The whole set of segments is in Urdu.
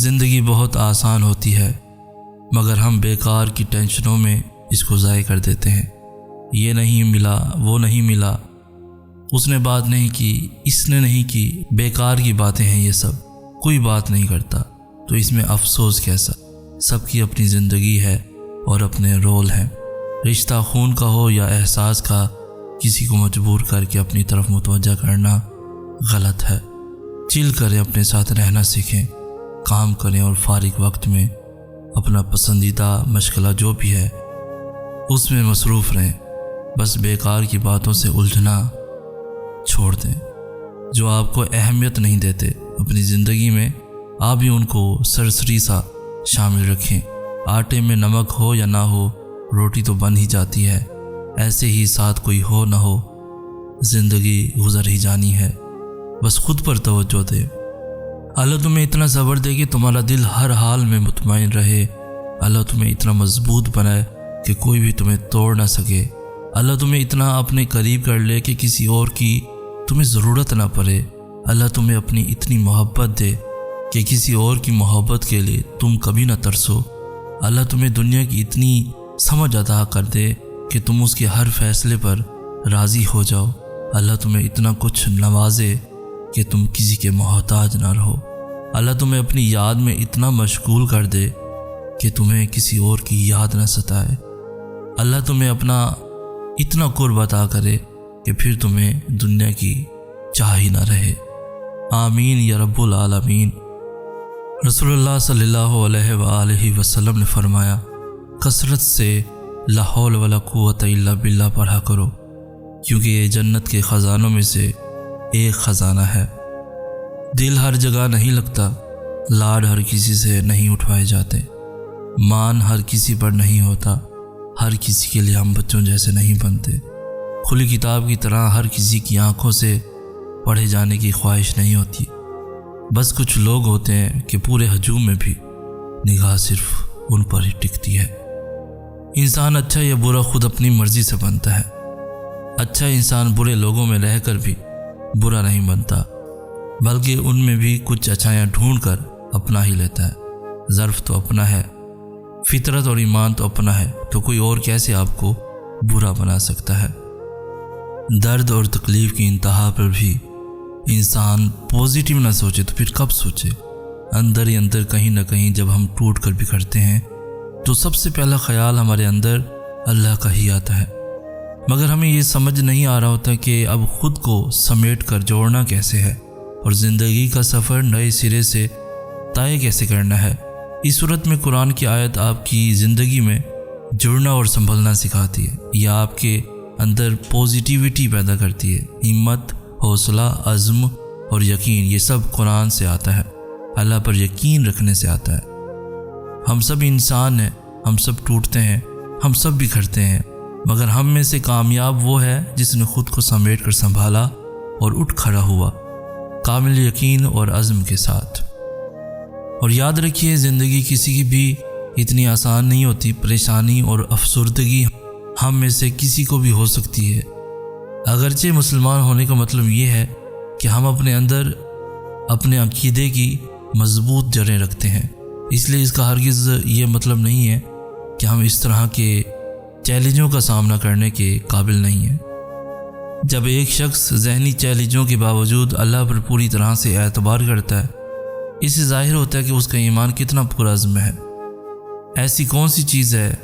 زندگی بہت آسان ہوتی ہے مگر ہم بیکار کی ٹینشنوں میں اس کو ضائع کر دیتے ہیں۔ یہ نہیں ملا، وہ نہیں ملا، اس نے بات نہیں کی، اس نے نہیں کی، بیکار کی باتیں ہیں یہ سب، کوئی بات نہیں کرتا تو اس میں افسوس کیسا؟ سب کی اپنی زندگی ہے اور اپنے رول ہیں۔ رشتہ خون کا ہو یا احساس کا، کسی کو مجبور کر کے اپنی طرف متوجہ کرنا غلط ہے۔ چل کریں، اپنے ساتھ رہنا سیکھیں، کام کریں اور فارغ وقت میں اپنا پسندیدہ مشغلہ جو بھی ہے اس میں مصروف رہیں۔ بس بیکار کی باتوں سے الجھنا چھوڑ دیں۔ جو آپ کو اہمیت نہیں دیتے اپنی زندگی میں، آپ بھی ان کو سرسری سا شامل رکھیں۔ آٹے میں نمک ہو یا نہ ہو، روٹی تو بن ہی جاتی ہے۔ ایسے ہی ساتھ کوئی ہو نہ ہو، زندگی گزر ہی جانی ہے۔ بس خود پر توجہ دے۔ اللہ تمہیں اتنا صبر دے کہ تمہارا دل ہر حال میں مطمئن رہے۔ اللہ تمہیں اتنا مضبوط بنائے کہ کوئی بھی تمہیں توڑ نہ سکے۔ اللہ تمہیں اتنا اپنے قریب کر لے کہ کسی اور کی تمہیں ضرورت نہ پڑے۔ اللہ تمہیں اپنی اتنی محبت دے کہ کسی اور کی محبت کے لیے تم کبھی نہ ترسو۔ اللہ تمہیں دنیا کی اتنی سمجھ عطا کر دے کہ تم اس کے ہر فیصلے پر راضی ہو جاؤ۔ اللہ تمہیں اتنا کچھ نوازے کہ تم کسی کے محتاج نہ رہو۔ اللہ تمہیں اپنی یاد میں اتنا مشغول کر دے کہ تمہیں کسی اور کی یاد نہ ستائے۔ اللہ تمہیں اپنا اتنا قرب عطا کرے کہ پھر تمہیں دنیا کی چاہ ہی نہ رہے۔ آمین یا رب العالمین۔ رسول اللہ صلی اللہ علیہ وآلہ وسلم نے فرمایا، کثرت سے لا حول ولا قوت الا باللہ پڑھا کرو، کیونکہ یہ جنت کے خزانوں میں سے ایک خزانہ ہے۔ دل ہر جگہ نہیں لگتا، لاڈ ہر کسی سے نہیں اٹھوائے جاتے، مان ہر کسی پر نہیں ہوتا، ہر کسی کے لیے ہم بچوں جیسے نہیں بنتے، کھلی کتاب کی طرح ہر کسی کی آنکھوں سے پڑھے جانے کی خواہش نہیں ہوتی۔ بس کچھ لوگ ہوتے ہیں کہ پورے ہجوم میں بھی نگاہ صرف ان پر ہی ٹکتی ہے۔ انسان اچھا یا برا خود اپنی مرضی سے بنتا ہے۔ اچھا انسان برے لوگوں میں رہ کر بھی برا نہیں بنتا، بلکہ ان میں بھی کچھ اچھائیاں ڈھونڈ کر اپنا ہی لیتا ہے۔ ظرف تو اپنا ہے، فطرت اور ایمان تو اپنا ہے، تو کوئی اور کیسے آپ کو برا بنا سکتا ہے؟ درد اور تکلیف کی انتہا پر بھی انسان پازیٹیو نہ سوچے تو پھر کب سوچے؟ اندر ہی اندر کہیں نہ کہیں جب ہم ٹوٹ کر بکھرتے ہیں تو سب سے پہلا خیال ہمارے اندر اللہ کا ہی آتا ہے، مگر ہمیں یہ سمجھ نہیں آ رہا ہوتا کہ اب خود کو سمیٹ کر جوڑنا کیسے ہے اور زندگی کا سفر نئے سرے سے طے کیسے کرنا ہے۔ اس صورت میں قرآن کی آیت آپ کی زندگی میں جڑنا اور سنبھلنا سکھاتی ہے۔ یہ آپ کے اندر پازیٹیوٹی پیدا کرتی ہے۔ ہمت، حوصلہ، عزم اور یقین، یہ سب قرآن سے آتا ہے، اللہ پر یقین رکھنے سے آتا ہے۔ ہم سب انسان ہیں، ہم سب ٹوٹتے ہیں، ہم سب بکھرتے ہیں، مگر ہم میں سے کامیاب وہ ہے جس نے خود کو سمیٹ کر سنبھالا اور اٹھ کھڑا ہوا، کامل یقین اور عزم کے ساتھ۔ اور یاد رکھیے، زندگی کسی کی بھی اتنی آسان نہیں ہوتی۔ پریشانی اور افسردگی ہم میں سے کسی کو بھی ہو سکتی ہے۔ اگرچہ مسلمان ہونے کا مطلب یہ ہے کہ ہم اپنے اندر اپنے عقیدے کی مضبوط جڑیں رکھتے ہیں، اس لیے اس کا ہرگز یہ مطلب نہیں ہے کہ ہم اس طرح کے چیلنجوں کا سامنا کرنے کے قابل نہیں ہیں۔ جب ایک شخص ذہنی چیلنجوں کے باوجود اللہ پر پوری طرح سے اعتبار کرتا ہے، اس سے ظاہر ہوتا ہے کہ اس کا ایمان کتنا پرعزم ہے۔ ایسی کون سی چیز ہے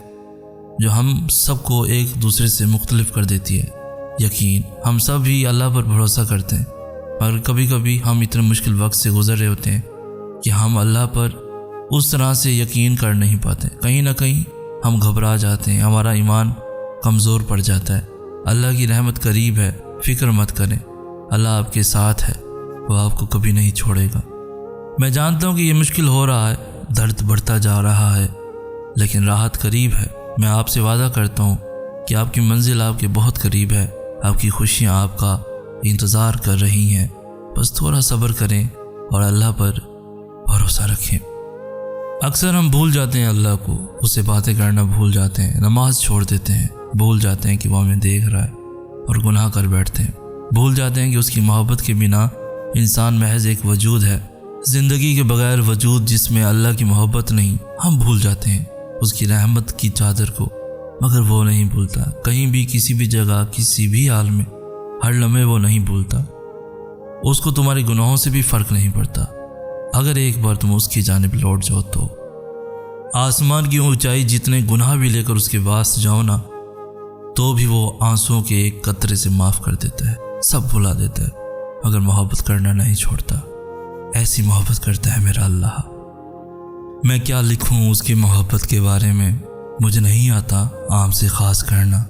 جو ہم سب کو ایک دوسرے سے مختلف کر دیتی ہے؟ یقین۔ ہم سب ہی اللہ پر بھروسہ کرتے ہیں، مگر کبھی کبھی ہم اتنے مشکل وقت سے گزر رہے ہوتے ہیں کہ ہم اللہ پر اس طرح سے یقین کر نہیں پاتے۔ کہیں نہ کہیں ہم گھبرا جاتے ہیں، ہمارا ایمان کمزور پڑ جاتا ہے۔ اللہ کی رحمت قریب ہے، فکر مت کریں، اللہ آپ کے ساتھ ہے، وہ آپ کو کبھی نہیں چھوڑے گا۔ میں جانتا ہوں کہ یہ مشکل ہو رہا ہے، درد بڑھتا جا رہا ہے، لیکن راحت قریب ہے۔ میں آپ سے وعدہ کرتا ہوں کہ آپ کی منزل آپ کے بہت قریب ہے، آپ کی خوشیاں آپ کا انتظار کر رہی ہیں۔ بس تھوڑا صبر کریں اور اللہ پر بھروسہ رکھیں۔ اکثر ہم بھول جاتے ہیں اللہ کو، اس سے باتیں کرنا بھول جاتے ہیں، نماز چھوڑ دیتے ہیں، بھول جاتے ہیں کہ وہ ہمیں دیکھ رہا ہے اور گناہ کر بیٹھتے ہیں، بھول جاتے ہیں کہ اس کی محبت کے بنا انسان محض ایک وجود ہے، زندگی کے بغیر وجود جس میں اللہ کی محبت نہیں، ہم بھول جاتے ہیں اس کی رحمت کی چادر کو، مگر وہ نہیں بھولتا، کہیں بھی کسی بھی جگہ کسی بھی حال میں ہر لمحے وہ نہیں بھولتا۔ اس کو تمہارے گناہوں سے بھی فرق نہیں پڑتا، اگر ایک بار تم اس کی جانب لوٹ جاؤ تو۔ آسمان کی اونچائی جتنے گناہ بھی لے کر اس کے پاس جاؤ نا، تو بھی وہ آنسوں کے ایک قطرے سے معاف کر دیتا ہے، سب بھلا دیتا ہے، مگر محبت کرنا نہیں چھوڑتا۔ ایسی محبت کرتا ہے میرا اللہ۔ میں کیا لکھوں اس کی محبت کے بارے میں، مجھے نہیں آتا عام سے خاص کرنا۔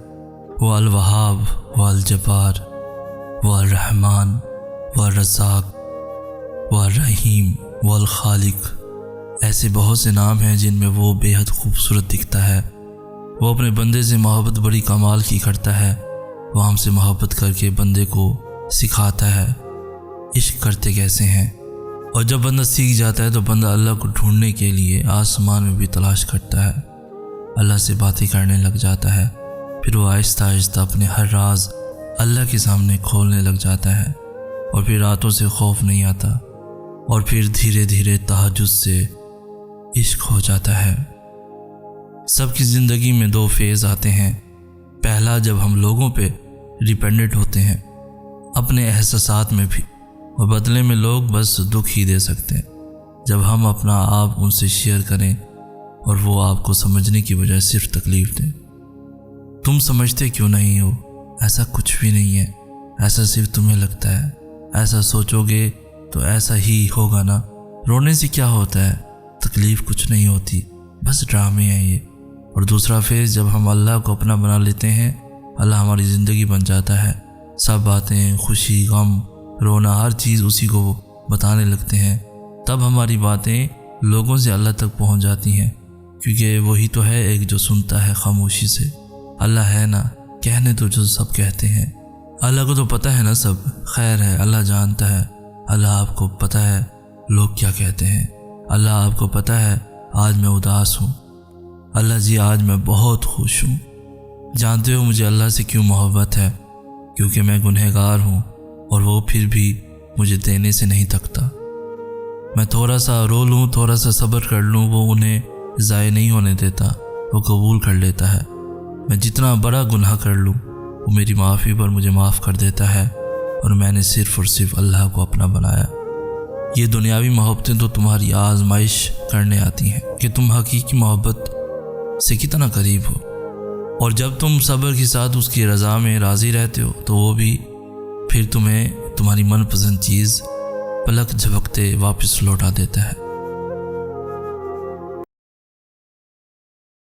وہ الوہاب، وہ الجبار، وہ الرحمن، وہ الرزاق، وہ الرحیم، وہ الخالق، ایسے بہت سے نام ہیں جن میں وہ بے حد خوبصورت دکھتا ہے۔ وہ اپنے بندے سے محبت بڑی کمال کی کرتا ہے، وہ ہم سے محبت کر کے بندے کو سکھاتا ہے عشق کرتے کیسے ہیں۔ اور جب بندہ سیکھ جاتا ہے تو بندہ اللہ کو ڈھونڈنے کے لیے آسمان میں بھی تلاش کرتا ہے، اللہ سے باتیں کرنے لگ جاتا ہے، پھر وہ آہستہ آہستہ اپنے ہر راز اللہ کے سامنے کھولنے لگ جاتا ہے، اور پھر راتوں سے خوف نہیں آتا، اور پھر دھیرے دھیرے تہجد سے عشق ہو جاتا ہے۔ سب کی زندگی میں دو فیز آتے ہیں، پہلا جب ہم لوگوں پہ ڈیپینڈنٹ ہوتے ہیں، اپنے احساسات میں بھی، اور بدلے میں لوگ بس دکھ ہی دے سکتے ہیں۔ جب ہم اپنا آپ ان سے شیئر کریں اور وہ آپ کو سمجھنے کی بجائے صرف تکلیف دیں۔ تم سمجھتے کیوں نہیں ہو؟ ایسا کچھ بھی نہیں ہے، ایسا صرف تمہیں لگتا ہے، ایسا سوچو گے تو ایسا ہی ہوگا نا۔ رونے سے کیا ہوتا ہے؟ تکلیف کچھ نہیں ہوتی، بس ڈرامے ہیں یہ۔ اور دوسرا فیز جب ہم اللہ کو اپنا بنا لیتے ہیں، اللہ ہماری زندگی بن جاتا ہے، سب باتیں، خوشی، غم، رونا، ہر چیز اسی کو بتانے لگتے ہیں، تب ہماری باتیں لوگوں سے اللہ تک پہنچ جاتی ہیں، کیونکہ وہی تو ہے ایک جو سنتا ہے خاموشی سے۔ اللہ ہے نا، کہنے تو جو سب کہتے ہیں، اللہ کو تو پتہ ہے نا سب، خیر ہے، اللہ جانتا ہے، اللہ آپ کو پتہ ہے لوگ کیا کہتے ہیں، اللہ آپ کو پتہ ہے آج میں اداس ہوں، اللہ جی آج میں بہت خوش ہوں۔ جانتے ہو مجھے اللہ سے کیوں محبت ہے؟ کیونکہ میں گنہگار ہوں، اور وہ پھر بھی مجھے دینے سے نہیں تھکتا۔ میں تھوڑا سا رو لوں، تھوڑا سا صبر کر لوں، وہ انہیں ضائع نہیں ہونے دیتا، وہ قبول کر لیتا ہے۔ میں جتنا بڑا گناہ کر لوں، وہ میری معافی پر مجھے معاف کر دیتا ہے، اور میں نے صرف اور صرف اللہ کو اپنا بنایا۔ یہ دنیاوی محبتیں تو تمہاری آزمائش کرنے آتی ہیں کہ تم حقیقی محبت سے کتنا قریب ہو، اور جب تم صبر کے ساتھ اس کی رضا میں راضی رہتے ہو تو وہ بھی پھر تمہیں تمہاری من پسند چیز پلک جھپکتے واپس لوٹا دیتا ہے۔